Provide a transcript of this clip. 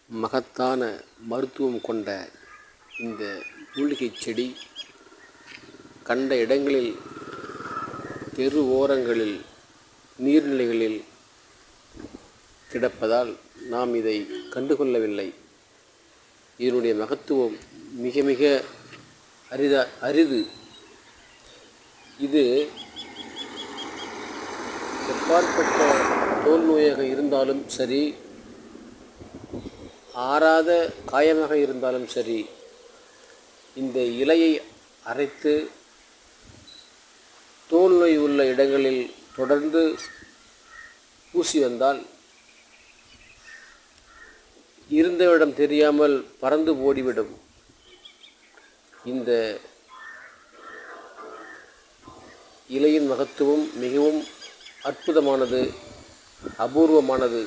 மகத்தான மருத்துவம் கொண்ட இந்த மூலிகை செடி கண்ட இடங்களில், தெரு ஓரங்களில், நீர்நிலைகளில் கிடப்பதால் நாம் இதை கண்டுகொள்ளவில்லை. இதனுடைய மகத்துவம் மிக மிக அரிது. இது எப்பாற்பட்ட தோல் நோயாக இருந்தாலும் சரி, ஆறாத காயமாக இருந்தாலும் சரி, இந்த இலையை அரைத்து தோல் நோய் உள்ள இடங்களில் தொடர்ந்து பூசி வந்தால் இருந்த இடம் தெரியாமல் பறந்து ஓடிவிடும். இந்த இலையின் மகத்துவம் மிகவும் அற்புதமானது, அபூர்வமானது.